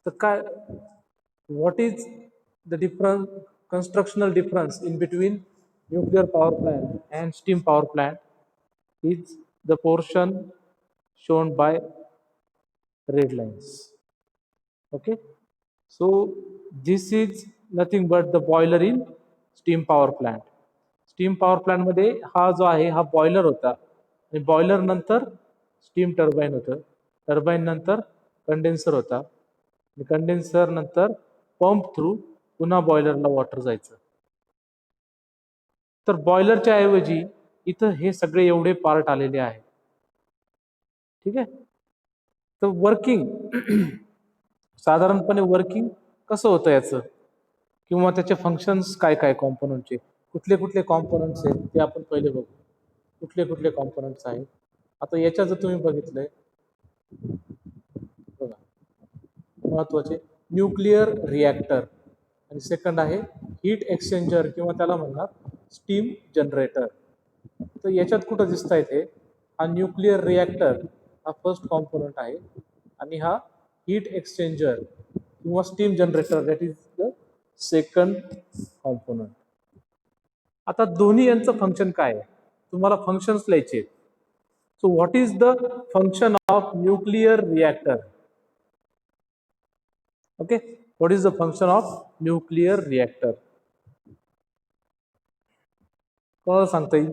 तर काय, what is the difference, constructional difference in between nuclear power plant and steam power plant is the portion shown by red lines. Okay, so this is nothing but the boiler in steam power plant. Steam power plant मध्ये हा जो आहे हा boiler होता आणि boiler नंतर steam turbine होतं, turbine नंतर कंडेन्सर होता आणि कंडेन्सर नंतर पंप थ्रू पुन्हा बॉयलरला वॉटर जायचं. तर बॉयलरच्या ऐवजी इथं हे सगळे एवढे पार्ट आलेले आहेत. ठीक आहे, तर वर्किंग साधारणपणे वर्किंग कसं होतं याचं, किंवा त्याचे फंक्शन्स काय काय कॉम्पोनंटचे, कुठले कुठले कॉम्पोनंट्स आहेत ते आपण पहिले बघू. कुठले कुठले कॉम्पोनंट्स आहेत. आता याच्या जर तुम्ही बघितलंय बघा, महत्वाचे न्यूक्लिअर रिॲक्टर आणि सेकंड आहे हीट एक्सचेंजर किंवा त्याला म्हणतात स्टीम जनरेटर. तर याच्यात कुठं दिसत आहे ते, हा न्यूक्लिअर रिॲक्टर हा फर्स्ट कॉम्पोनंट आहे आणि हा हीट एक्सचेंजर किंवा steam generator that is the second component. आता दोन्ही यांचं फंक्शन काय आहे तुम्हाला फंक्शन्स लिहायचे आहेत. So what is the function of nuclear reactor. Okay, what is the function of nuclear reactor, कोणाला सांगता येईल.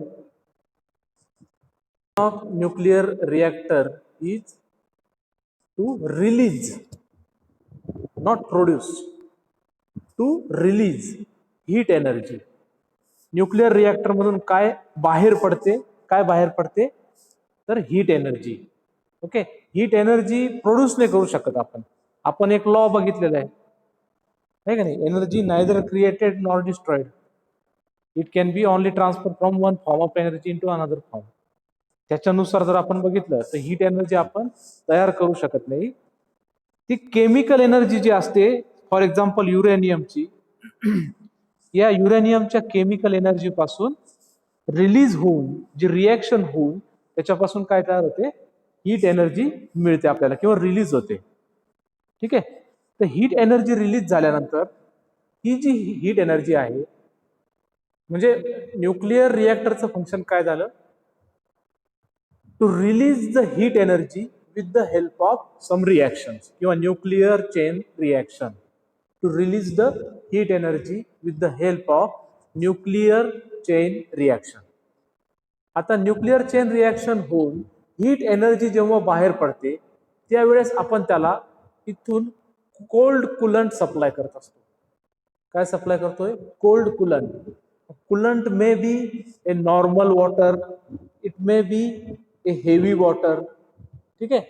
Of nuclear reactor is to release, not produce, to release heat energy. Nuclear reactor मधून काय बाहेर पडते, काय बाहेर पडते, तर heat energy. Okay, heat energy produce नाही करू शकत आपण. आपण एक लॉ बघितलेला आहे का नाही, energy neither created nor destroyed, it can be only transfer from one form of energy into another form. त्याच्यानुसार जर आपण बघितलं तर हीट एनर्जी आपण तयार करू शकत नाही. ती केमिकल एनर्जी जी असते, फॉर एक्झाम्पल युरेनियमची, या युरेनियमच्या केमिकल एनर्जी पासून रिलीज होऊन जी रिॲक्शन होऊन त्याच्यापासून काय तयार होते, हीट एनर्जी मिळते आपल्याला किंवा रिलीज होते. ठीक आहे, तर हीट एनर्जी रिलीज झाल्यानंतर ही जी हीट एनर्जी आहे, म्हणजे न्यूक्लिअर रिॲक्टरचं फंक्शन काय झालं, to release the heat energy with the help of some reactions किंवा nuclear chain reaction. To release the heat energy with the help of nuclear chain reaction. आता nuclear chain reaction होऊन heat energy जेव्हा बाहेर पडते त्यावेळेस आपण त्याला इथून कोल्ड कुलंट सप्लाय करत असतो. काय सप्लाय करतोय, cold coolant. Coolant may be a normal water, it may be A heavy water. ठीक आहे,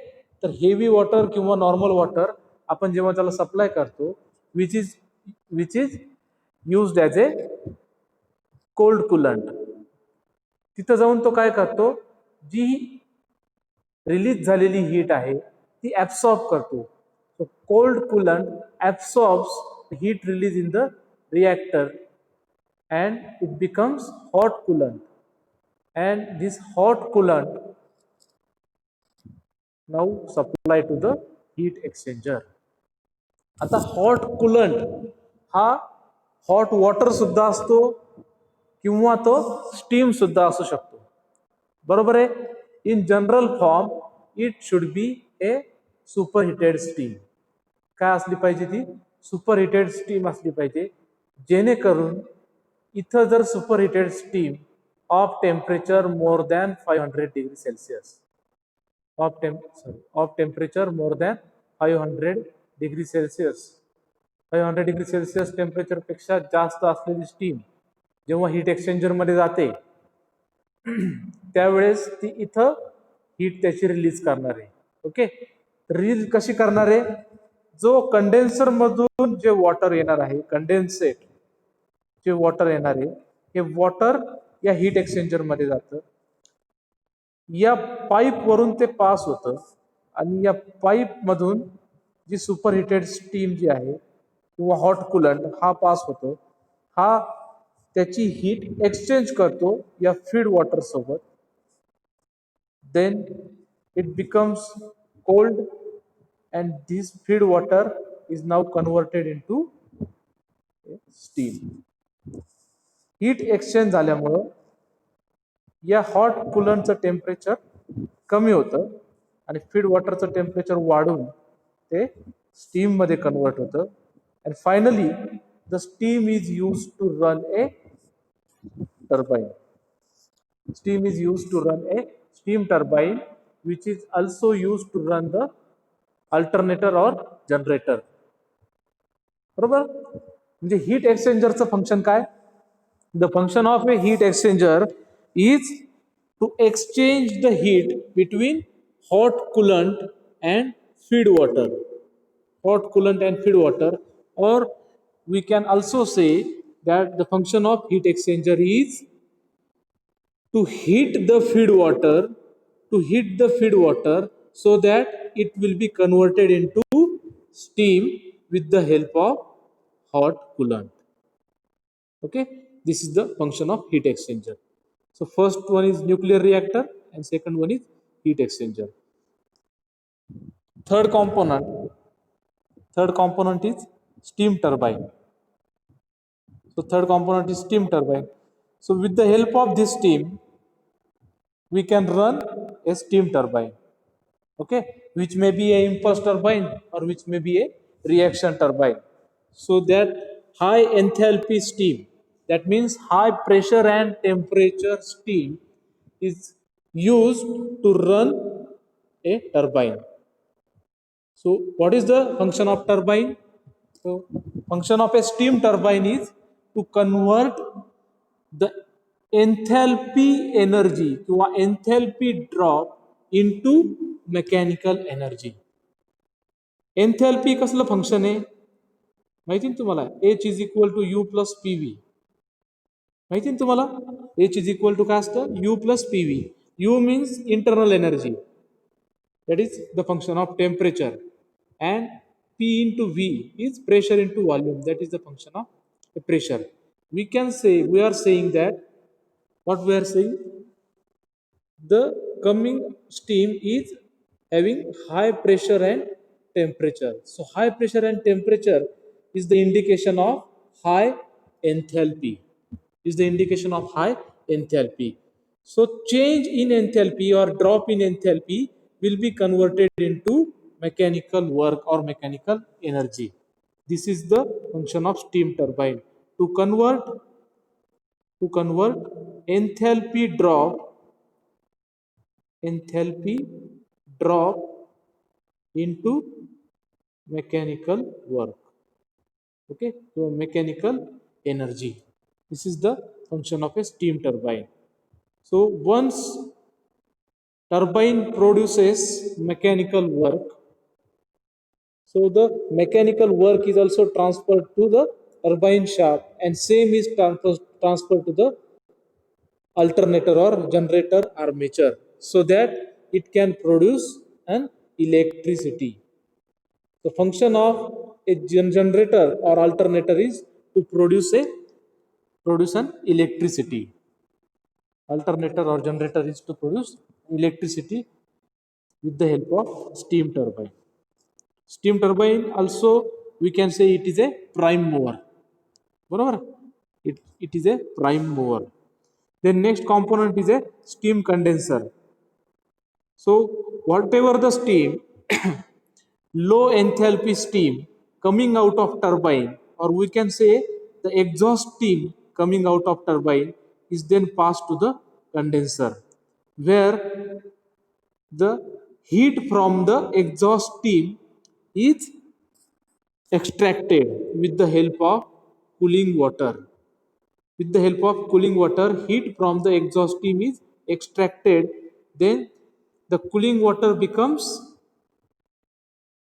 तर हेवी वॉटर किंवा नॉर्मल वॉटर आपण जेव्हा त्याला सप्लाय करतो, which is used as A cold coolant. तिथं जाऊन तो काय करतो, जी रिलीज झालेली हीट आहे ती ऍब्सॉर्ब करतो. So cold coolant absorbs heat release in the reactor and it becomes hot coolant, and this hot coolant now supply to the heat exchanger. आता हॉट कुलंट हा हॉट वॉटर सुद्धा असतो किंवा तो स्टीम सुद्धा असू शकतो. बरोबर आहे. In general form it should be A superheated steam. काय असली पाहिजे, ती सुपरहिटेड स्टीम असली पाहिजे, जेणेकरून इथं जर superheated steam of temperature more than 500 degree Celsius, of temperature more than 500 degree Celsius, 500 degree Celsius temperature पेक्षा जास्त असलेली स्टीम जेव्हा हीट एक्सचेंजर मध्ये जाते त्यावेळेस ती इथं हीट त्याची रिलीज करणार आहे. ओके, रिलीज कशी करणार आहे, जो कंडेन्सर मधून जे वॉटर येणार आहे, कंडेन्सेट जे वॉटर येणार आहे, हे वॉटर या हीट एक्सचेंजर मध्ये जातं, या पाईप वरून ते पास होतं आणि या पाईप मधून जी सुपरहिटेड स्टीम जी आहे किंवा हॉट कुलंट हा पास होतो, हा त्याची हीट एक्सचेंज करतो या फीड वॉटर सोबत. Then it becomes cold and this feed water is now converted into steam. Heat exchange झाल्यामुळं या हॉट कुलंटचं टेम्परेचर कमी होतं आणि फीड वॉटरचं टेम्परेचर वाढून ते स्टीम मध्ये कन्वर्ट होतं. And finally the steam is use to run a turbine. Steam is used to run a steam turbine, which is also used to run the alternator or generator. बरोबर. म्हणजे heat एक्सचेंजरचं function काय? The function of a heat exchanger is to exchange the heat between hot coolant and feed water. Hot coolant and feed water, or we can also say that the function of heat exchanger is to heat the feed water so that it will be converted into steam with the help of hot coolant. Okay, this is the function of heat exchanger. So first one is nuclear reactor and second one is heat exchanger. Third component is steam turbine. So third component is steam turbine. So with the help of this steam, we can run a steam turbine, okay, which may be a impulse turbine or which may be a reaction turbine. So that high enthalpy steam, that means high pressure and temperature steam, is used to run a turbine. So what is the function of turbine? So function of a steam turbine is to convert the enthalpy energy किंवा enthalpy drop into mechanical energy. Enthalpy कसलं function आहे माहिती ना तुम्हाला? H is equal to U plus PV. माहिती ना तुम्हाला? H is equal to काय असतं? U plus PV. U means internal energy, that is the function of temperature, and P into V is pressure into volume, that is the function of the pressure. We can say, we are saying that, what we are saying, the coming steam is having high pressure and temperature. So high pressure and temperature is the indication of high enthalpy, So change in enthalpy or drop in enthalpy will be converted into mechanical work or mechanical energy. This is the function of steam turbine, to convert enthalpy drop into mechanical work, okay, so mechanical energy. This is the function of a steam turbine. So once turbine produces mechanical work, so the mechanical work is also transferred to the turbine shaft, and same is transferred to the alternator or generator armature, so that it can produce an electricity. The function of a generator or alternator is to produce an electricity. Alternator or generator is to produce electricity with the help of steam turbine. Steam turbine also, we can say it is a prime mover. Barabar? It is a prime mover. Then next component is a steam condenser. So whatever the steam, low enthalpy steam coming out of turbine, or we can say the exhaust steam coming out of turbine, is then passed to the condenser, where the heat from the exhaust steam is extracted with the help of cooling water. With the help of cooling water, heat from the exhaust steam is extracted. Then the cooling water becomes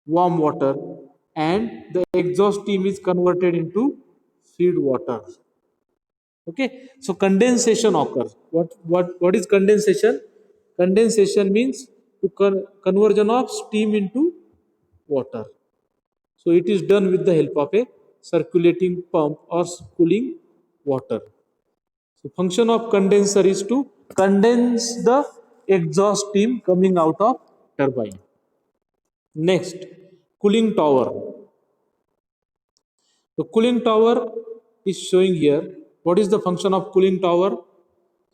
warm water, and the exhaust steam is converted into feed water. Okay, so condensation occurs. What is condensation? Condensation means conversion of steam into water. So it is done with the help of a circulating pump or cooling water. So function of condenser is to condense the exhaust steam coming out of turbine. Next, cooling tower. The cooling tower is showing here. What is the function of cooling tower?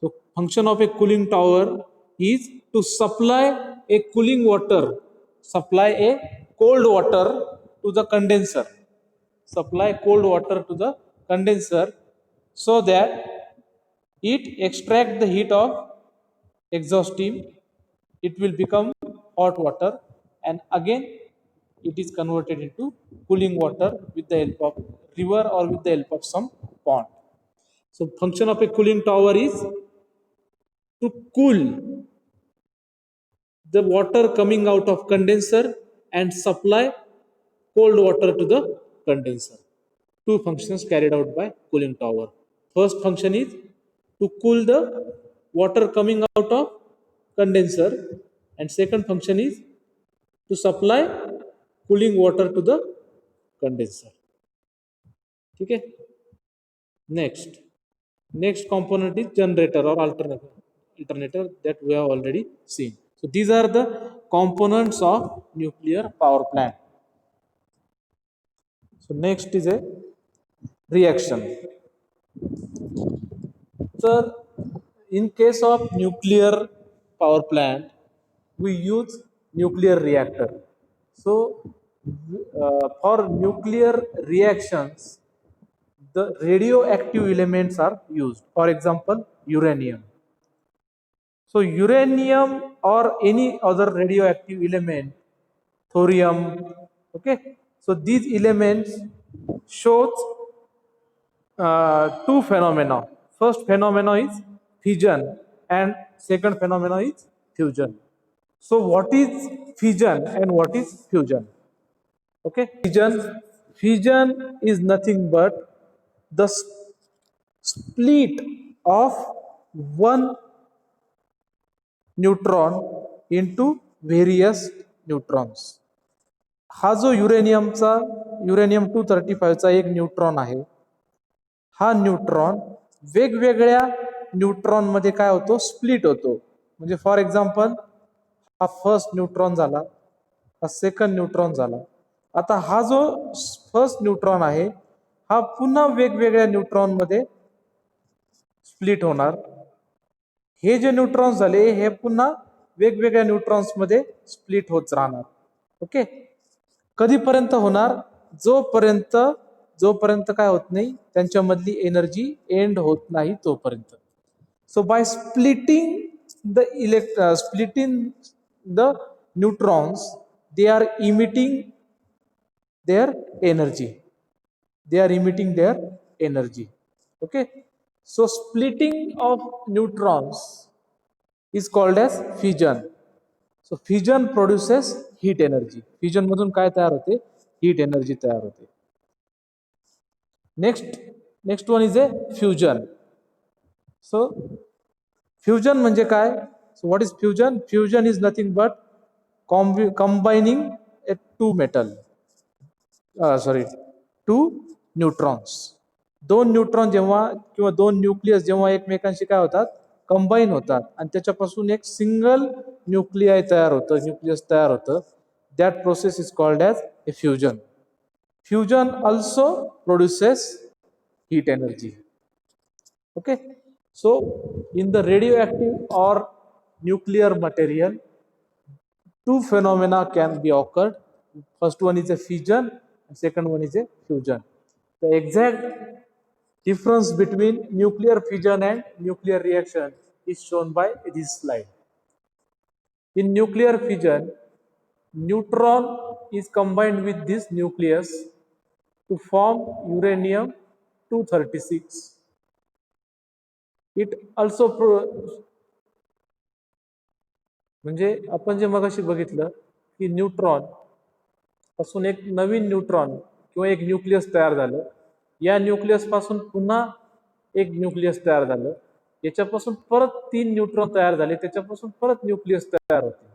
So function of a cooling tower is to supply a cooling water, supply a cold water to the condenser, supply cold water to the condenser so that it extract the heat of exhaust steam, it will become hot water, and again it is converted into cooling water with the help of river or with the help of some pond. So function of a cooling tower is to cool the water coming out of condenser and supply cold water to the condenser. Two functions carried out by cooling tower. First function is to cool the water coming out of condenser, and second function is to supply cooling water to the condenser. Okay. Next component is generator or alternator that we have already seen. So these are the components of nuclear power plant. So next is a reaction. So in case of nuclear power plant, we use nuclear reactor. So for nuclear reactions, the radioactive elements are used. For example, uranium. So uranium or any other radioactive element, thorium, okay. So these elements shows two phenomena. First phenomena is fission and second phenomena is fusion. So what is fission and what is fusion? Okay, fission is nothing but the split of one neutron into various neutrons. हा जो uranium 235चा एक neutron आहे, हा neutron वेगवेगळ्या neutron मध्ये काय होतो, split होतो. म्हणजे फॉर एक्झाम्पल हा फर्स्ट न्यूट्रॉन झाला, हा सेकंड न्यूट्रॉन झाला. आता हा जो फर्स्ट न्यूट्रॉन आहे हा पुन्हा वेगवेगळ्या न्यूट्रॉन मध्ये स्प्लिट होणार. हे जे न्यूट्रॉन्स झाले हे पुन्हा वेगवेगळ्या न्यूट्रॉन्स मध्ये स्प्लिट होत राहणार. ओके, कधीपर्यंत होणार, जोपर्यंत काय होत नाही त्यांच्यामधली एनर्जी एंड होत नाही तोपर्यंत. So by splitting the neutrons they are emitting their energy. Okay, so splitting of neutrons is called as fission. So fission produces heat energy. Fission मधून काय तयार होते, heat energy तयार होते. Next one is A fusion. So fusion म्हणजे काय, so what is fusion? Fusion is nothing but combining a two neutrons. दोन neutron जेव्हा किंवा दोन न्यूक्लियस जेव्हा एकमेकांशी काय होतात, कंबाईन होतात आणि त्याच्यापासून एक सिंगल न्यूक्लियस तयार होतं. That process is called as A fusion. Fusion also produces heat energy. Okay, so in the radioactive or nuclear material, two phenomena can be occurred. First one is a fission and second one is a fusion. The exact difference between nuclear fission and nuclear reaction is shown by this slide. In nuclear fission, neutron is combined with this nucleus to form uranium 236. It also म्हणजे आपण जे मगाशी बघितलं की neutron पासून एक नवीन neutron किंवा एक न्यूक्लियस तयार झालं, या न्यूक्लियस पासून पुन्हा एक न्यूक्लियस तयार झालं, याच्यापासून परत 3 न्यूट्रॉन तयार झाले, त्याच्यापासून परत न्यूक्लियस तयार होते.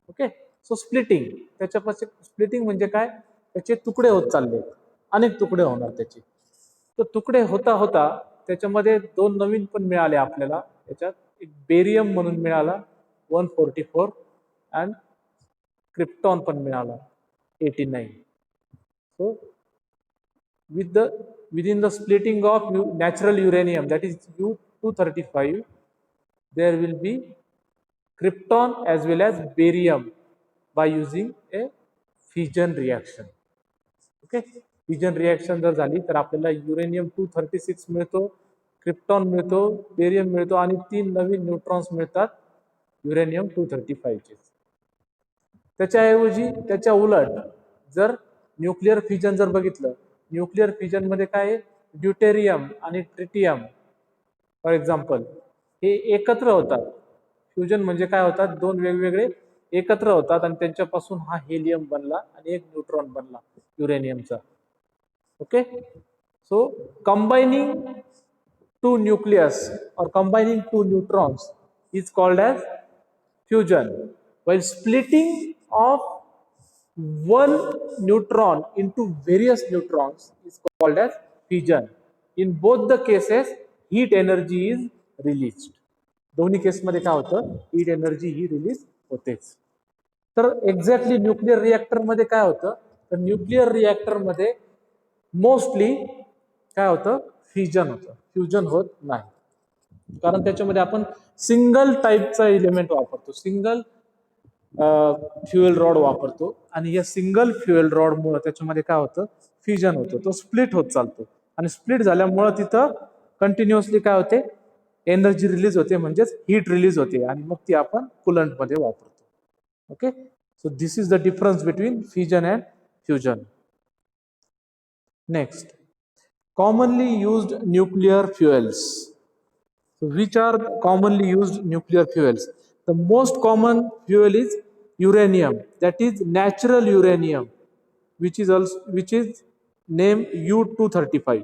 ओके, सो स्प्लिटिंग, त्याच्यापासून स्प्लिटिंग म्हणजे काय, त्याचे तुकडे होत चालले, अनेक तुकडे होणार त्याचे. तर तुकडे होता होता त्याच्यामध्ये दोन नवीन पण मिळाले आपल्याला. त्याच्यात एक बेरियम म्हणून मिळाला 144 and क्रिप्टॉन पण मिळाला 89. So with the within the splitting of natural uranium, that is U-235, there will be krypton as well as barium by using a fission reaction. Okay, fission reaction जर झाली तर आपल्याला युरेनियम-236 मिळतो, krypton मिळतो, barium मिळतो आणि 3 नवीन न्यूट्रॉन्स मिळतात युरेनियम-235 चे. त्याच्याऐवजी त्याच्या उलट जर न्यूक्लिअर फिजन जर बघितलं, न्यूक्लिअर फिजन मध्ये काय आहे, ड्यूटेरियम आणि ट्रिटियम फॉर एक्झाम्पल हे एकत्र होतात. फ्युजन म्हणजे काय होतात, दोन वेगवेगळे एकत्र होतात आणि त्यांच्यापासून हा हेलियम बनला आणि एक न्यूट्रॉन बनला युरेनियमचा. Okay, so combining two nucleus or combining two neutrons is called as fusion, while splitting of one neutron into various neutrons is called as fission. In both the cases heat energy is released. दोन्ही केसमध्ये काय होतं, heat energy ही release होतेच. तर exactly nuclear reactor मध्ये काय होतं, तर न्यूक्लिअर रिएक्टर मध्ये मोस्टली काय होतं, फिजन होतं, फ्युजन होत नाही. कारण त्याच्यामध्ये आपण सिंगल टाईपचा एलिमेंट वापरतो, सिंगल फ्युएल रॉड वापरतो आणि या सिंगल फ्युएल रॉड मुळे त्याच्यामध्ये काय होतं, फ्युजन होतं, तो स्प्लिट होत चालतो आणि स्प्लिट झाल्यामुळे तिथं कंटिन्युअसली काय होते, एनर्जी रिलीज होते, म्हणजेच हीट रिलीज होते आणि मग ती आपण कुलंट मध्ये वापरतो. Okay, so this is the difference between fission and fusion. Next, commonly used nuclear fuels. So which are commonly used nuclear fuels? The most common fuel is uranium, that is natural uranium, which is named U-235.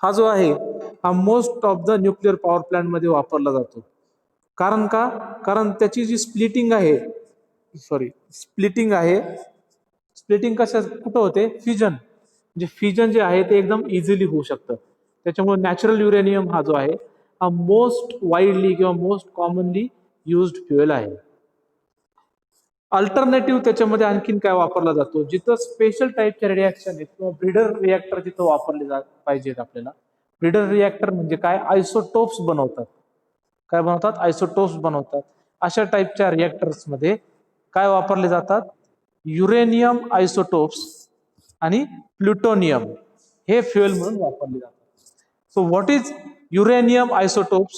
हा जो आहे हा most of the nuclear power plant मध्ये वापरला जातो. कारण का, कारण त्याची जी स्प्लिटिंग आहे, स्प्लिटिंग कशा कुठं होते, फिजन, जे फिजन जे आहे ते एकदम इझिली होऊ शकतं. त्याच्यामुळे नॅचरल युरेनियम हा जो आहे हा मोस्ट वाईडली किंवा मोस्ट कॉमनली युज्ड फ्युएल आहे. अल्टरनेटिव्ह त्याच्यामध्ये आणखीन काय वापरला जातो, जिथं स्पेशल टाईपचे रिएक्शन आहेत किंवा ब्रीडर रिएक्टर जिथं वापरले पाहिजेत आपल्याला. ब्रीडर रिएक्टर म्हणजे काय, आयसोटोप्स बनवतात. काय बनवतात, आयसोटोप्स बनवतात. अशा टाईपच्या रिएक्टर्स मध्ये काय वापरले जातात, युरेनियम आयसोटोप्स आणि प्लुटोनियम हे फ्युएल म्हणून वापरले जातात. So what is uranium isotopes?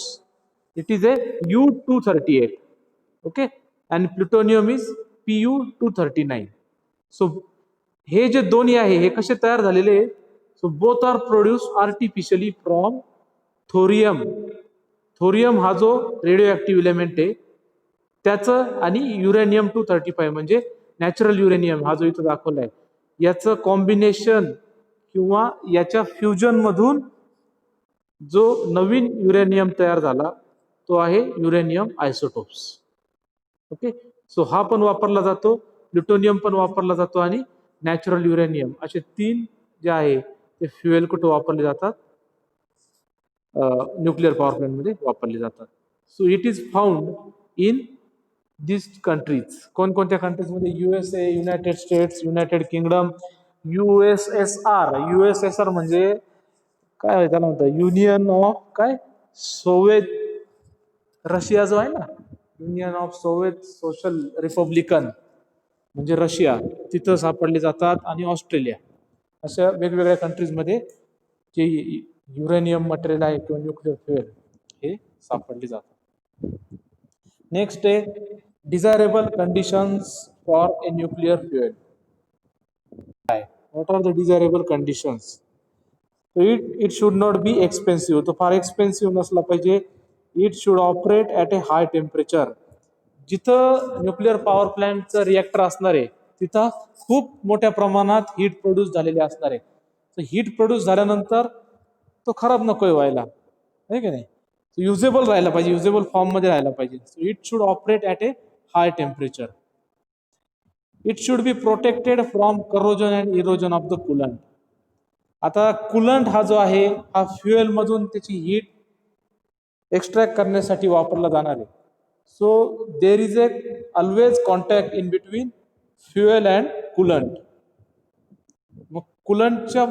It is a U-238. Okay, आणि प्लुटोनियम इज Pu-239. सो हे जे दोन्ही आहे हे कसे तयार झालेले, so both are produce artificially from thorium. Thorium हा जो रेडिओ ऍक्टिव्ह एलिमेंट आहे त्याचं आणि युरेनियम-235 म्हणजे नॅचरल युरेनियम हा जो इथं दाखवलाय याचं कॉम्बिनेशन किंवा याच्या फ्युजन मधून जो नवीन युरेनियम तयार झाला तो आहे युरेनियम आयसोटोप्स. ओके, सो हा पण वापरला जातो, प्लुटोनियम पण वापरला जातो आणि नॅचरल युरेनियम असे 3 जे आहे ते फ्युएल कुठे वापरले जातात, न्यूक्लिअर पॉवर प्लांट मध्ये वापरले जातात. So it is found in this countries. कोणकोणत्या कंट्रीज मध्ये, USA, United states, United kingdom, USSR म्हणजे काय त्याला म्हणतात, युनियन ऑफ काय, सोव्हिएत रशिया जो आहे ना, union of Soviet social Republican म्हणजे रशिया, तिथं सापडले जातात. आणि ऑस्ट्रेलिया, अशा वेगवेगळ्या कंट्रीज मध्ये जे युरेनियम मटेरियल आहे किंवा न्यूक्लिअर फ्युएल हे सापडले जातात. नेक्स्ट आहे desirable conditions for a nuclear fuel. What are the desirable conditions? It should not be expensive, तो फार एक्सपेन्सिव्ह नसला पाहिजे. It should operate at a high temperature. जिथं न्यूक्लिअर पॉवर प्लांटचं रिएक्टर असणार आहे तिथं खूप मोठ्या प्रमाणात हीट प्रोड्यूस झालेले असणार आहे. तर हीट प्रोड्यूस झाल्यानंतर तो खराब नकोय व्हायला, आहे की नाही, युजेबल राहायला पाहिजे, युजेबल फॉर्म मध्ये राहायला पाहिजे. So it should operate at a high temperature. It should be protected from corrosion and erosion of the coolant. आता कुलंट हा जो आहे हा फ्युएल मधून त्याची हीट एक्स्ट्रॅक्ट करण्यासाठी वापरला जाणार आहे. So there is a always contact in between fuel and coolant. मग कुलंटच्या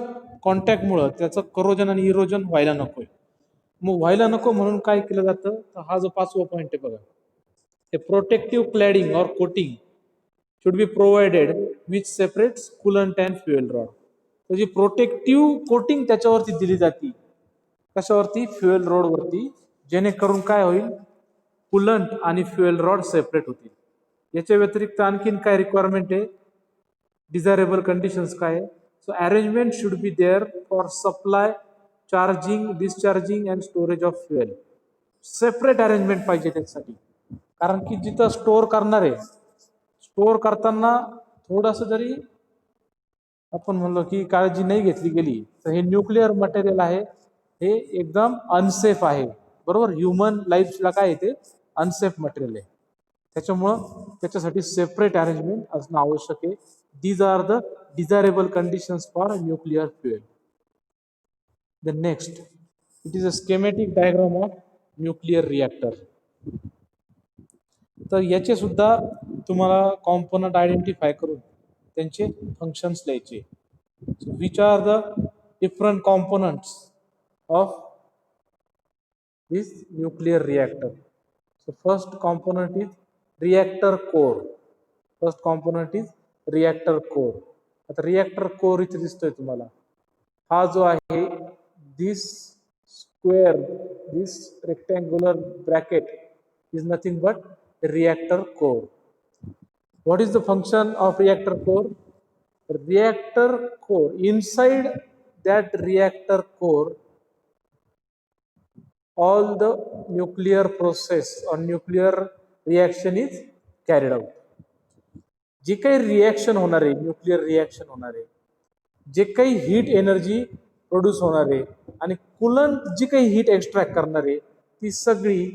कॉन्टॅक्टमुळं त्याचं करोजन आणि इरोजन व्हायला नकोय. मग व्हायला नको म्हणून काय केलं जातं, तर हा जो 5वा पॉईंट आहे बघा, हे protective cladding or coating should be provided which separates coolant and fuel rod. तर जी प्रोटेक्टिव्ह कोटिंग त्याच्यावरती दिली जाते, कशावरती, फ्युएल रॉड वरती, जेणेकरून काय होईल, कुलंट आणि फ्युएल रॉड सेपरेट होतील. याच्या व्यतिरिक्त आणखीन काय रिक्वायरमेंट आहे, डिझायरेबल कंडिशन्स काय आहे, so arrangement should be there for supply, charging, discharging and storage of fuel. Separate arrangement पाहिजे त्यासाठी, कारण की जिथं स्टोअर करणार आहे, स्टोअर करताना थोडस जरी आपण म्हणलो की काळजी नाही घेतली गेली तर हे न्यूक्लिअर मटेरियल आहे, हे एकदम अनसेफ आहे. बरोबर, ह्युमन लाईफला काय आहे, ते अनसेफ मटेरियल आहे. त्याच्यामुळं त्याच्यासाठी सेपरेट अरेंजमेंट असणं आवश्यक आहे. These are the desirable conditions for nuclear fuel. The next, it is a schematic diagram of nuclear reactor. तर याचे सुद्धा तुम्हाला कॉम्पोनंट आयडेंटिफाय करून त्यांचे फंक्शन्स लिहायचे. Which are the different components of this nuclear reactor. So first component is reactor core. First component is reactor core. आता reactor core इथे दिसतोय तुम्हाला. हा जो आहे, this square, this rectangular bracket is nothing but reactor core. What is the function of reactor core? Reactor core, inside that reactor core, all the nuclear process or nuclear reaction is carried out. जे काही reaction होणार आहे, nuclear reaction होणार आहे, जे काही heat energy produce होणार आहे आणि कुलंट जी काही हीट एक्स्ट्रॅक्ट करणार आहे, ती सगळी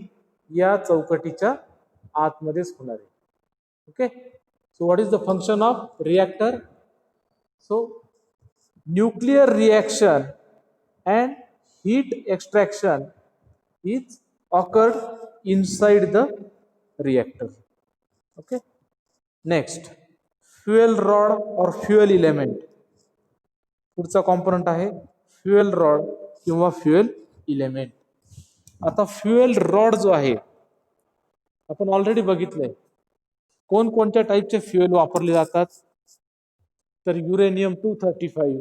या चौकटीच्या आतमध्येच होणार आहे. Okay, so what is the function of reactor? So nuclear reaction and heat extraction is occurred inside the reactor. Okay, next, fuel rod or fuel element. पुढचा कॉम्पोनंट आहे फ्युएल रॉड किंवा फ्युएल इलेमेंट. आता fuel rod जो आहे, आपण already बघितलंय कोणकोणत्या टाईपचे फ्युएल वापरले जातात. तर युरेनियम 235,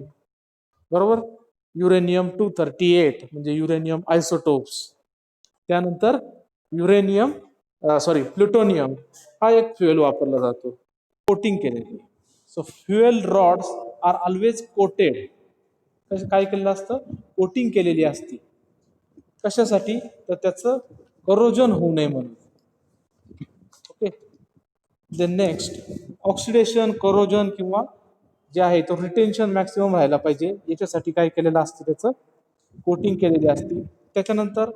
बरोबर, युरेनियम 238 म्हणजे युरेनियम आयसोटोप्स. त्यानंतर युरेनियम प्लुटोनियम हा एक फ्युएल वापरला जातो, कोटिंग केलेली. So fuel rods are always coated. काय केलेलं असतं, कोटिंग केलेली असते. कशासाठी, तर त्याचं करोजन होऊ नये म्हणून. Okay, the next, oxidation, corrosion किंवा जे आहे तो रिटेन्शन मॅक्सिमम राहायला पाहिजे, याच्यासाठी काय केलेलं असतं, त्याचं कोटिंग केलेली असते. त्याच्यानंतर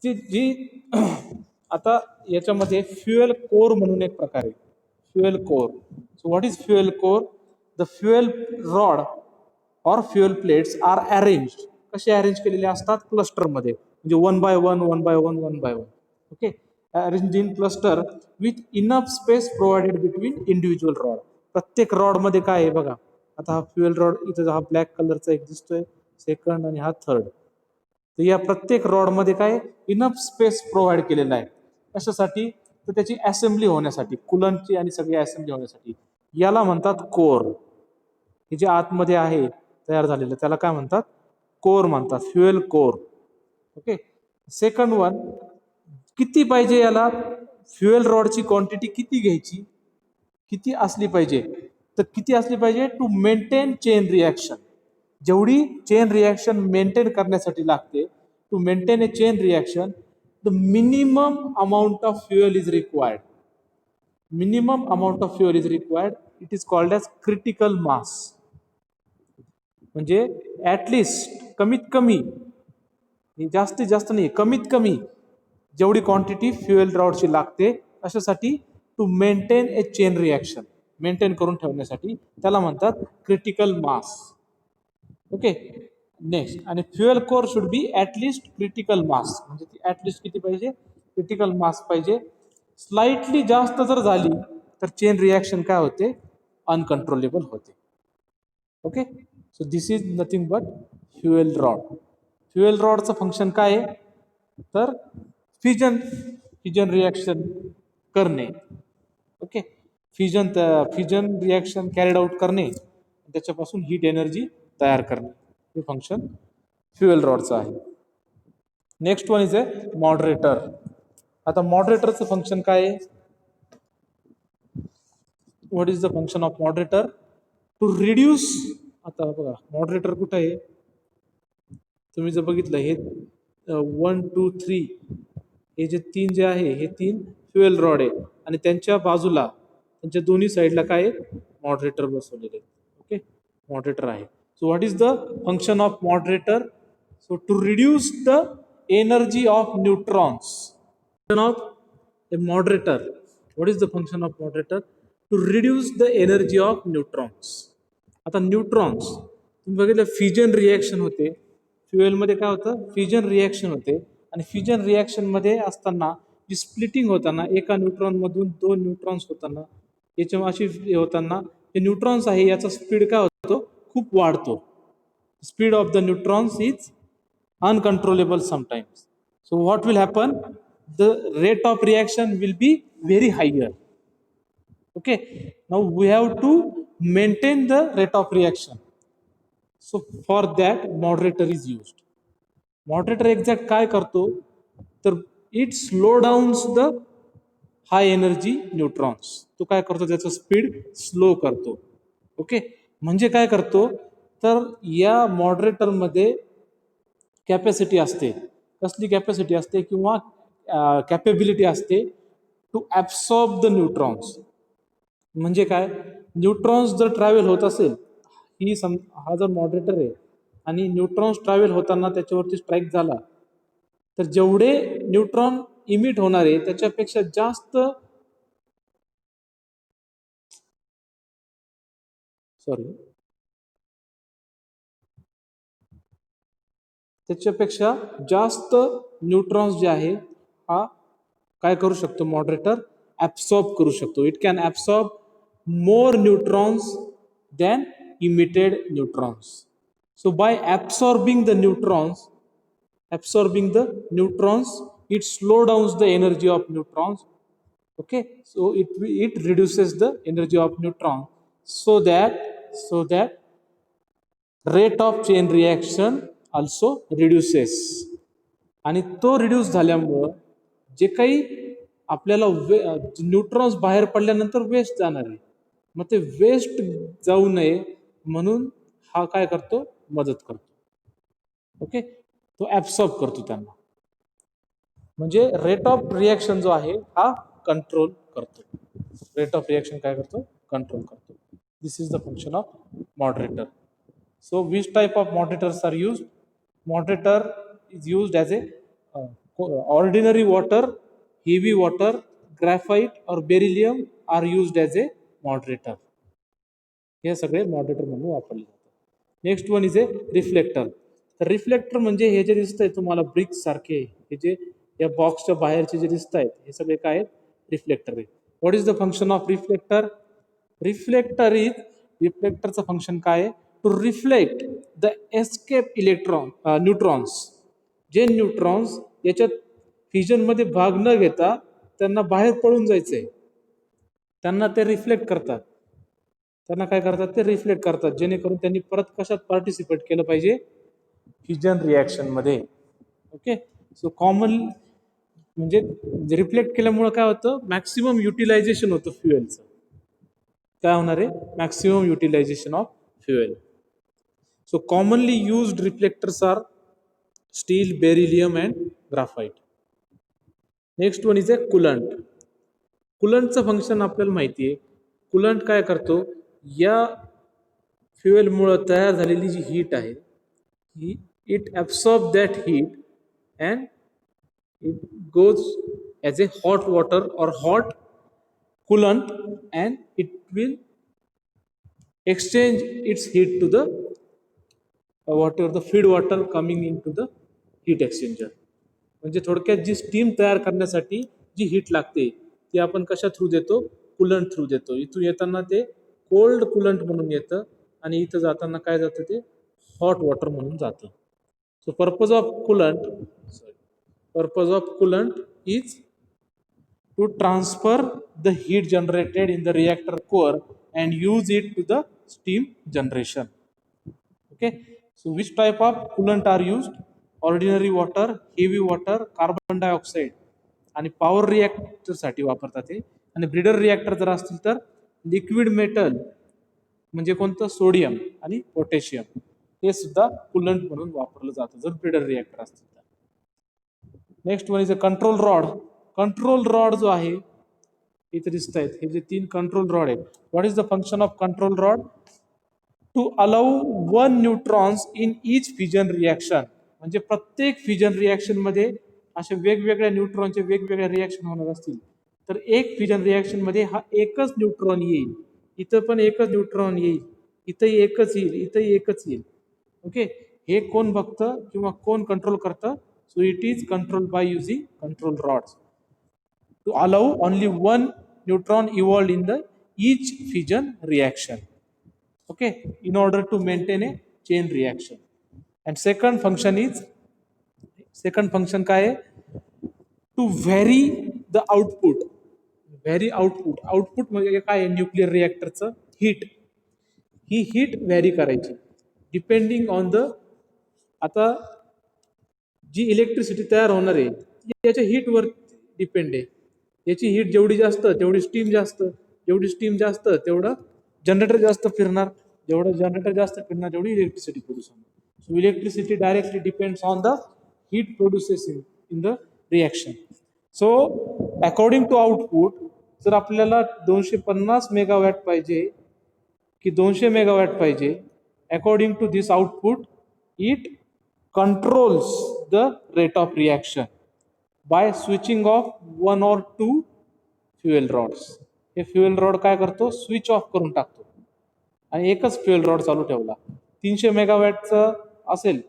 जी आता याच्यामध्ये फ्युएल कोर म्हणून एक प्रकार आहे, fuel core. So what is fuel core? The fuel rod or fuel plates are arrange. कसे अरेंज केलेले असतात, क्लस्टरमध्ये, म्हणजे 1 by 1 1 by 1 1 by 1. Okay, arrange in cluster with enough space provided between individual rod. प्रत्येक रॉडमध्ये काय आहे बघा, आता हा फ्युएल रॉड इथं हा ब्लॅक कलरचा एक दिसतोय, सेकंड आणि हा थर्ड. तर या प्रत्येक रॉडमध्ये काय इनफ स्पेस प्रोव्हाइड केलेला आहे. कशासाठी, तर त्याची असेंब्ली होण्यासाठी, कुलंटची आणि सगळी असेंब्ली होण्यासाठी. याला म्हणतात कोर. हे जे आतमध्ये आहे तयार झालेलं, त्याला काय म्हणतात, कोर म्हणतात, fuel core. Okay, second one, किती पाहिजे याला, फ्युएल रॉडची क्वांटिटी किती घ्यायची, किती असली पाहिजे, तर किती असली पाहिजे, टू मेंटेन चेन रिॲक्शन. जेवढी चेन रिॲक्शन मेंटेन करण्यासाठी लागते, to maintain a chain reaction, the minimum amount of fuel is required. Minimum amount of fuel is required. It is called as critical mass. म्हणजे at least कमीत कमी, जास्तीत जास्त नाही, कमीत कमी जेवढी क्वांटिटी फ्युएल रॉडची लागते, अशासाठी to maintain a chain reaction, maintain करून ठेवण्यासाठी, त्याला म्हणतात क्रिटिकल मास. ओके, नेक्स्ट, आणि fuel core should be at least critical mass. म्हणजे ती ऍटलिस्ट किती पाहिजे, क्रिटिकल मास पाहिजे. स्लाइटली जास्त जर झाली तर चेन रिॲक्शन काय होते, अनकंट्रोलेबल होते. Okay. So this is nothing but fuel rod. Fuel रॉडचं फंक्शन काय आहे तर फिजन फिजन रिॲक्शन करणे. Okay. Fission reaction carried out करणे, त्याच्यापासून हीट एनर्जी तयार करणे, हे फंक्शन फ्युएल रॉडचं आहे. Next one is a moderator. आता मॉडरेटरचं फंक्शन काय आहे? What is the function of moderator? To reduce. आता बघा मॉडरेटर कुठं आहे, तुम्ही जर बघितलं हे 1 2 3 हे जे 3 जे आहे हे 3 फ्युएल रॉड आहे आणि त्यांच्या बाजूला त्यांच्या दोन्ही साईडला काय आहे मॉडरेटर बसवलेले. ओके. मॉडरेटर आहे. So what is the function of moderator? So to reduce the energy of neutrons. Of a moderator, what is the function of moderator? To reduce the energy of neutrons. आता न्यूट्रॉन्स तुम्ही बघितलं fission reaction होते, फ्युएलमध्ये काय होतं fission reaction होते आणि fission रिॲक्शनमध्ये असताना जी स्प्लिटिंग होताना एका न्यूट्रॉनमधून 2 न्यूट्रॉन्स होताना याच्या अशी होताना जे न्यूट्रॉन्स आहे याचा स्पीड काय होतो खूप वाढतो. Speed of the neutrons is uncontrollable sometimes. So what will happen? The rate of reaction will be very higher. Okay, now we have to maintain the rate of reaction. So for that moderator is used. Moderator exact काय करतो तर it slow downs the high energy neutrons. तो काय करतो त्याचा speed slow करतो. Okay. म्हणजे काय करतो तर या मॉडरेटर मध्ये कॅपॅसिटी असते. कसली कॅपॅसिटी असते किंवा कॅपेबिलिटी असते टू ॲब्सॉर्ब द न्यूट्रॉन्स. म्हणजे काय न्यूट्रॉन्स जर ट्रॅव्हल होत असेल हा जर मॉडरेटर आहे आणि न्यूट्रॉन्स ट्रॅव्हल होताना त्याच्यावरती स्ट्राईक झाला तर जेवढे न्यूट्रॉन इमिट होणार आहे त्याच्यापेक्षा जास्त त्याच्यापेक्षा जास्त न्यूट्रॉन्स जे आहे हा काय करू शकतो मॉडरेटर ॲब्सॉर्ब करू शकतो. It can absorb more neutrons than emitted neutrons. So by absorbing the neutrons, it slow downs the energy of neutrons. Okay, so it reduces the energy of neutron so that rate of chain reaction also reduces. आणि तो reduce झाल्यामुळं जे काही आपल्याला neutrons बाहेर पडल्यानंतर waste जाणार आहे मग ते वेस्ट जाऊ नये म्हणून हा काय करतो मदत करतो. ओके. तो ॲब्सॉर्ब करतो त्यांना. म्हणजे रेट ऑफ रिॲक्शन जो आहे हा कंट्रोल करतो. रेट ऑफ रिॲक्शन काय करतो कंट्रोल करतो. This is the function of moderator. So which type of moderators are use? Moderator is used as a ordinary water, heavy water, graphite or beryllium are used as a moderator. हे सगळे moderator म्हणून वापरले जातात. Next one is A reflector. तर reflector म्हणजे हे जे दिसत आहे तुम्हाला ब्रिक्स सारखे हे जे या बॉक्सच्या बाहेरचे जे दिसत आहेत हे सगळे काय आहेत रिफ्लेक्टर आहे. What is the function of reflector? रिफ्लेक्टरचं फंक्शन काय आहे? To reflect the escape neutrons. जे न्यूट्रॉन्स याच्यात फिजन मध्ये भाग न घेता त्यांना बाहेर पळून जायचंय त्यांना ते रिफ्लेक्ट करतात. त्यांना काय करतात ते रिफ्लेक्ट करतात जेणेकरून त्यांनी परत कशात पार्टिसिपेट केलं पाहिजे फिजन रिॲक्शन मध्ये. ओके. सो कॉमन म्हणजे रिफ्लेक्ट केल्यामुळे काय होतं मॅक्सिमम युटिलायझेशन होतं फ्युएलचं. काय होणार आहे maximum utilization of fuel. So commonly used reflectors are steel, beryllium and graphite. Next one is a coolant. कुलंटचं फंक्शन आपल्याला माहिती आहे. कुलंट काय करतो या फ्युएलमुळं तयार झालेली जी हीट आहे ही it absorb that heat and it goes as a hot water or hot coolant and it will exchange its heat to the water the feed water coming in to the heat exchanger. म्हणजे थोडक्यात जी steam तयार करण्यासाठी जी heat लागते ती आपण कशा through देतो coolant through देतो. इथून येताना ते कोल्ड कुलंट म्हणून येतं आणि इथं जाताना काय जातं ते हॉट वॉटर म्हणून जातं. So purpose of coolant is to transfer the heat generated in the reactor core and use it to the steam generation. Okay, so which type of coolant are used? Ordinary water, heavy water, carbon dioxide आणि power reactor साठी वापरतात ते. आणि breeder reactor जर असतील तर liquid metal म्हणजे कोणतं सोडियम आणि पोटॅशियम हे सुद्धा कुलंट म्हणून वापरलं जातं जर ब्रिडर रिॲक्टर असतील तर. Next one is a control rod. Control rod जो आहे इथे दिसत आहेत हे जे 3 कंट्रोल रॉड आहेत. What is the function of control rod? To allow 1 neutrons in each fission reaction. म्हणजे प्रत्येक फिजन रिॲक्शन मध्ये अशा वेगवेगळ्या न्यूट्रॉनचे वेगवेगळ्या रिॲक्शन होणार असतील तर एक फिजन रिॲक्शन मध्ये हा एकच न्यूट्रॉन येईल, इथं पण एकच न्यूट्रॉन येईल, इथंही एकच येईल, इथंही एकच येईल. ओके, हे कोण बघतं किंवा कोण कंट्रोल करतं? So it is control by using control rods to allow only one neutron evolved in the each fission reaction, okay, in order to maintain a chain reaction. And second function काय आहे? To vary the output. Output म्हणजे काय आहे? Nuclear रिॲक्टरचं heat. ही heat vary करायची depending on the, आता जी इलेक्ट्रिसिटी तयार होणार आहे याच्या हीटवर डिपेंड आहे. याची हीट जेवढी जास्त तेवढी स्टीम जास्त, जेवढी स्टीम जास्त तेवढं जनरेटर जास्त फिरणार, जेवढं जनरेटर जास्त फिरणार तेवढी इलेक्ट्रिसिटी प्रोड्यूस होणार. सो electricity directly depends on the heat produces in the reaction. So according to output, जर आपल्याला 250 मेगावॅट पाहिजे की 200 मेगावॅट पाहिजे, according to this output it controls the rate of reaction by switching off 1 or 2 fuel rods. हे fuel rod काय करतो? Switch off करून टाकतो आणि एकच फ्युएल रॉड चालू ठेवला. 300 मेगावॅटचं असेल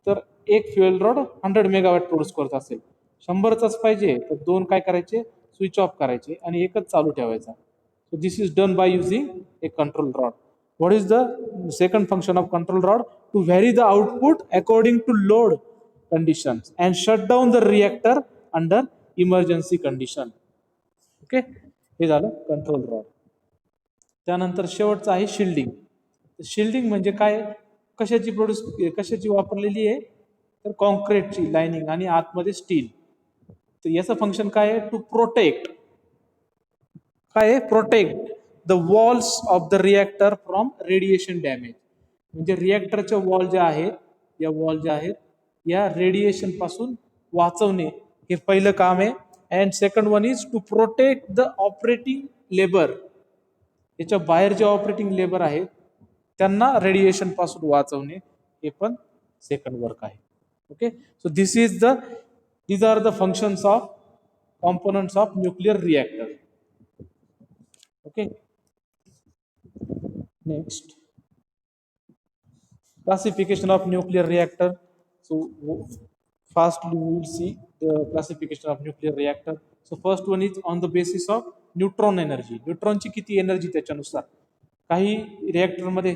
तर एक फ्युएल रॉड 100 मेगावॅट प्रोड्यूस करत असेल. 100चाच पाहिजे तर 2 काय करायचे? स्विच ऑफ करायचे आणि एकच चालू ठेवायचा. So this is done by using A control rod. What is the second function of control rod? To vary the output according to load conditions and shut down the reactor under emergency condition. Okay, हे झालं control rod. त्यानंतर शेवटचं आहे shielding. Shielding म्हणजे काय? कशाची वापरलेली आहे? तर कॉन्क्रीटची लाइनिंग आणि आतमध्ये स्टील. तर याचं फंक्शन काय आहे? To protect. काय आहे? Protect the walls of the reactor from radiation damage. म्हणजे रिॲक्टरच्या वॉल ज्या आहेत या रेडिएशन पासून वाचवणे हे पहिलं काम आहे. And second one is to protect the operating labour. याच्या बाहेर जे ऑपरेटिंग लेबर आहेत त्यांना रेडिएशन पासून वाचवणे हे पण सेकंड वर्क आहे. Okay, so these are the functions of components of nuclear reactor. Okay, next, classification of nuclear reactor. So firstly we will see the classification of nuclear reactor. So first one is on the basis of neutron energy. Neutron ची किती energy त्याच्यानुसार. काही reactor मध्ये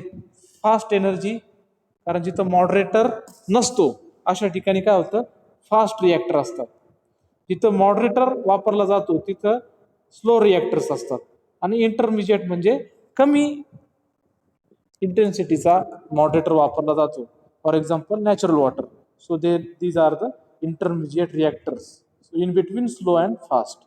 fast energy, कारण जिथं moderator नसतो अशा ठिकाणी काय होतं? फास्ट रिॲक्टर असतात. जिथं मॉडरेटर वापरला जातो तिथं स्लो रिॲक्टर्स असतात. आणि इंटरमिजिएट म्हणजे कमी इंटेन्सिटीचा मॉडरेटर वापरला जातो. For example natural water. So these are the intermediate reactors in between slow and fast.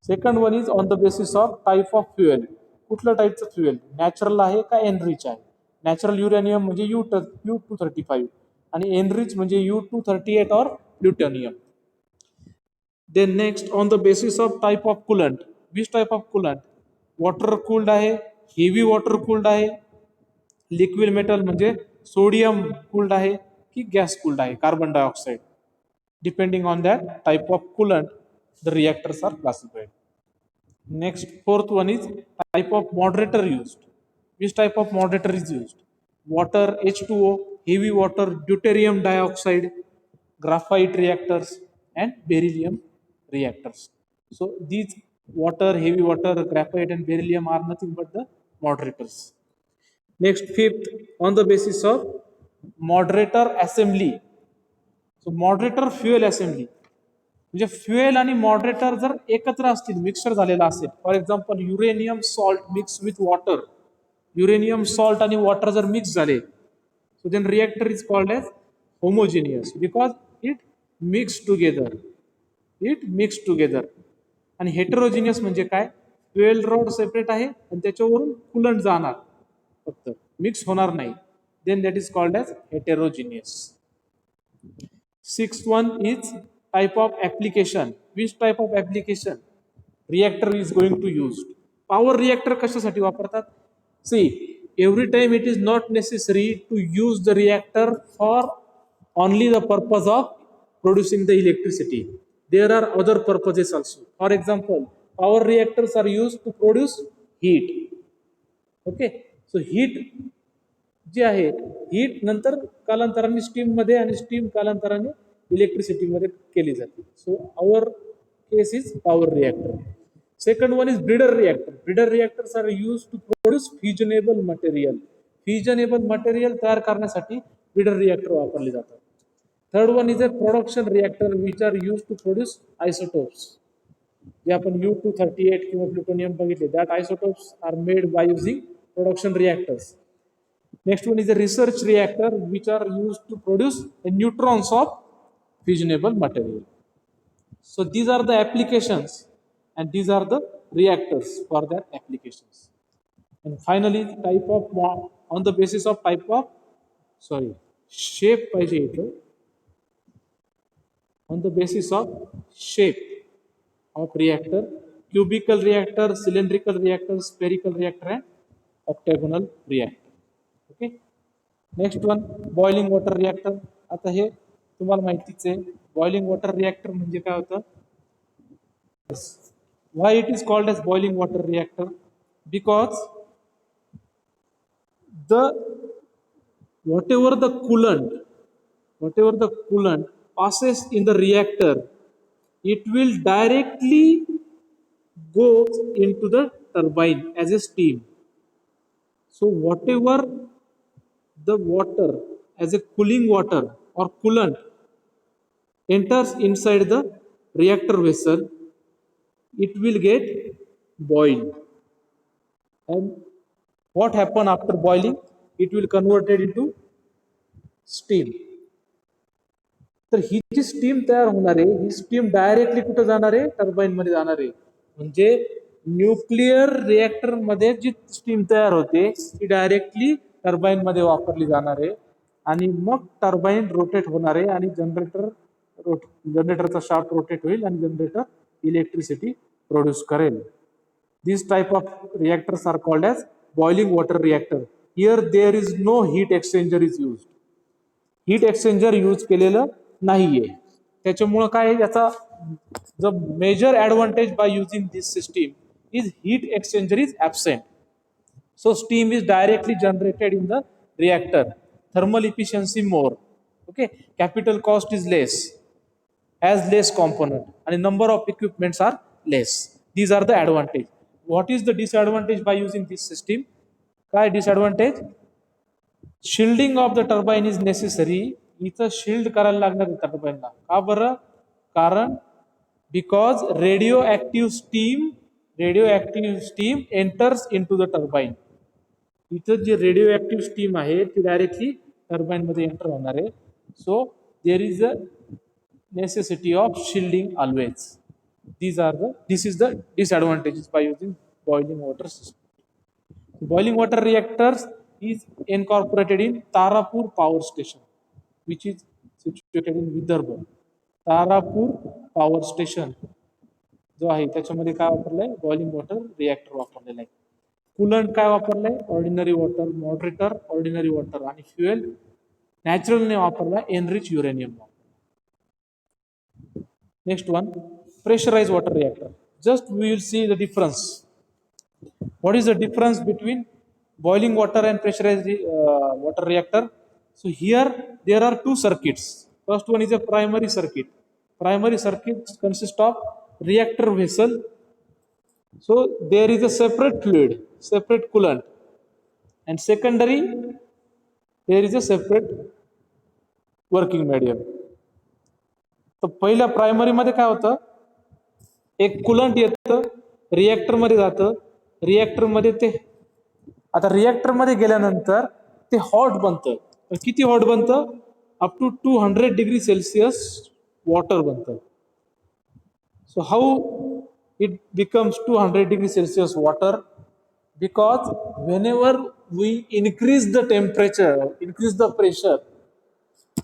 Second one is on the basis of type of fuel. कुठल्या टाईपचं फ्युएल? नॅचरल आहे का एनरिच आहे? नॅचरल युरेनियम म्हणजे U235 आणि enrich म्हणजे U238 और plutonium. Then next on the basis of type of coolant. Which type of coolant? Water cooled आहे, हेवी वॉटर कूल्ड आहे, लिक्विड मेटल म्हणजे सोडियम कूल्ड आहे की गॅस कूल्ड आहे, carbon dioxide. Depending on that type of coolant the reactors are classified. Next fourth one is type of moderator used. Which type of moderator is used? Water H2O, heavy water deuterium dioxide, graphite reactors and beryllium reactors. So these water, heavy water, graphite and beryllium are nothing but the moderators. Next, fifth, on the basis of moderator assembly. So moderator fuel assembly, म्हणजे fuel आणि moderator जर एकत्र असतील, mixer झालेला असेल, for example uranium salt mix with water, uranium salt आणि water जर mix झाले, so then reactor is called as homogeneous because it mixed together. आणि हेटेरोजिनियस म्हणजे काय, फ्युएल रॉड सेपरेट आहे आणि त्याच्यावरून कुलंट जाणार, फक्त मिक्स होणार नाही, then that is called as heterogeneous. Sixth one is type of application. Which type of application reactor is going to use? Power reactor कशासाठी वापरतात? See, every time it is not necessary to use the reactor for only the purpose of producing the electricity. There are other purposes also. For example, power reactors are used to produce heat. Okay, so heat जी आहे, heat नंतर कालांतराने steam मध्ये आणि steam कालांतराने electricity मध्ये केली जाते. So our case is power reactor. Second one is breeder reactor. Breeder reactors are use to produce fusionable material. Fusionable material तयार करण्यासाठी ब्रीडर रिएक्टर वापरले जातात. Third one is a production reactor which are use to produce isotopes. जे आपण U-238 किंवा plutonium बघितले, that isotopes are made by using production reactors. Next one is a research reactor which are used to produce the neutrons of fissionable material. So these are the applications and these are the reactors for their applications. And finally, type of on the basis of type of shape पाहिजे इथे. On the basis of shape of reactor, cubical reactor, cylindrical reactor, spherical reactor and octagonal reactor. Okay. Next one boiling water reactor. आता हे तुम्हाला माहितीच आहे, boiling water reactor म्हणजे काय होतं. Why it is called as boiling water reactor? Because the whatever the coolant passes in the reactor, it will directly go into the turbine as a steam. So whatever the water as a cooling water or coolant enters inside the reactor vessel, it will get boiled. And what happen after boiling? It will converted into steam. तर ही जी steam तयार होणार आहे, ही steam directly कुठे जाणार आहे? Turbine मध्ये जाणार आहे. म्हणजे न्यूक्लिअर रिएक्टर मध्ये जी स्टीम तयार होते ती डायरेक्टली टर्बाईन मध्ये वापरली जाणार आहे आणि मग टर्बाईन रोटेट होणार आहे आणि जनरेटरचा शाफ्ट रोटेट होईल आणि जनरेटर इलेक्ट्रिसिटी प्रोड्यूस करेल. This type of reactors are called as boiling water reactor. Here there is no heat exchanger is use. Heat exchanger use केलेलं नाहीये. त्याच्यामुळं काय, याचा the major advantage by using this system is heat exchanger is absent. So steam is directly generated in the reactor. Thermal efficiency more. Okay, capital cost is less, has less component, and number of equipments are less. These are the advantage. What is the disadvantage by using this system? काय disadvantage? Shielding of the turbine is necessary. इथं shield करायला लागणार आहे टर्बाईनला. का बरं? कारण because radioactive steam enters into the turbine. इथं जे रेडिओ ऍक्टिव्ह स्टीम आहे ती डायरेक्टली टर्बाईन मध्ये एंटर होणार आहे. So there is a necessity of shielding always. This is the disadvantages by using boiling water system. Boiling water reactors is incorporated in Tarapur power station which is situated in Vidarbha. Tarapur power station जो आहे त्याच्यामध्ये काय वापरलंय? Boiling water reactor वापरलेलं आहे. Coolant काय वापरलंय? Ordinary water. Moderator ordinary water. आणि fuel नॅचरलने वापरला, enrich uranium. Next one, pressurise water reactor. Just we will see the difference. What is the difference between boiling water and pressurise water reactor? So here there are two circuits. First one is a primary circuit. Primary circuit consists of reactor vessel. So there is a separate fluid, separate coolant. and secondary there is a separate working medium. तर पहिल्या primary मध्ये काय होतं, एक coolant येतं, reactor मध्ये जातं, reactor मध्ये ते आता रिएक्टर मध्ये गेल्यानंतर ते हॉट बनतं. किती हॉट बनतं, up to 200 degree Celsius water बनतं. So how it becomes 200 degree Celsius water? Because whenever we increase the temperature, increase the pressure,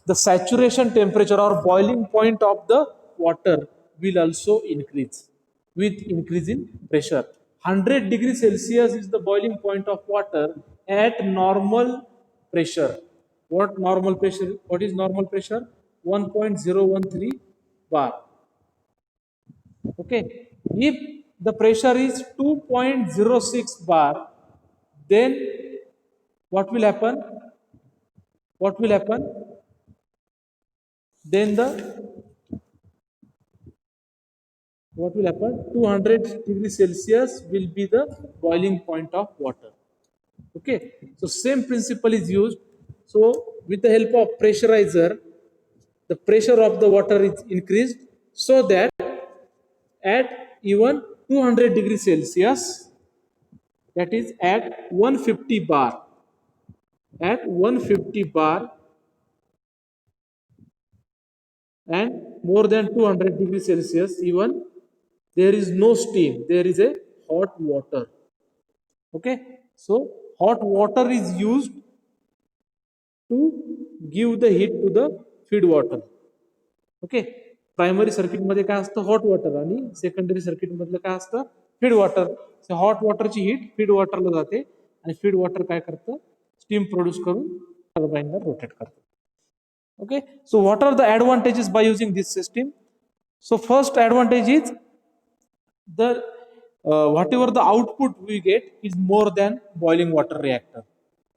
the saturation temperature or boiling point of the water will also increase with increase in pressure. 100 degree Celsius is the boiling point of water at normal pressure. What normal pressure? What is normal pressure? 1.013 bar. Okay, if the pressure is 2.06 bar, then what will happen? What will happen? Then what will happen? 200 degrees Celsius will be the boiling point of water. Okay, so same principle is used. So with the help of pressurizer, the pressure of the water is increased so that at even 200 degrees Celsius, that is at 150 bar, at 150 bar and more than 200 degrees Celsius, even there is no steam, there is a hot water. Okay, so hot water is used to give the heat to the feed water. Okay, primary circuit मध्ये काय असतं, hot water, आणि secondary circuit मधलं काय असतं, feed water. Hot वॉटरची heat feed वॉटरला जाते आणि फीड वॉटर काय करतं, स्टीम प्रोड्यूस करून टर्बाइनला रोटेट करतं. Okay, so what are the advantages by using this system? So first advantage is the whatever the output we get is more than boiling water reactor.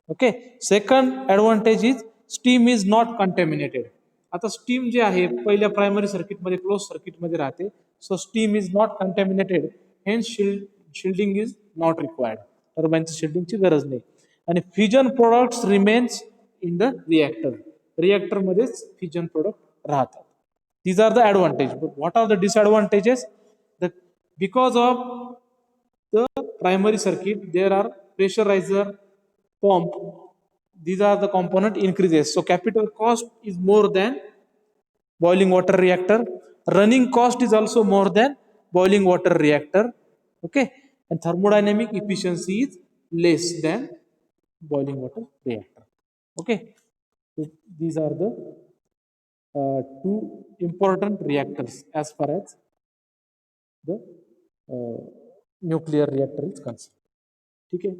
Okay, second advantage is steam is not contaminated. आता steam जे आहे पहिल्या primary circuit मध्ये close circuit मध्ये राहते, so steam is not contaminated, hence shielding is not required, टर्बाइनची शिल्डिंगची गरज नाही. आणि fusion products remains in the reactor, reactor मध्येच फ्युजन प्रोडक्ट राहतात. These are the advantages. But what are the disadvantages? Because of the primary circuit, there are pressurizer, pump. These are the component increases. So capital cost is more than boiling water reactor. Running cost is also more than boiling water reactor. Okay, and thermodynamic efficiency is less than boiling water reactor. Okay, so these are the two important reactors as far as the nuclear reactor is concerned. ठीक है.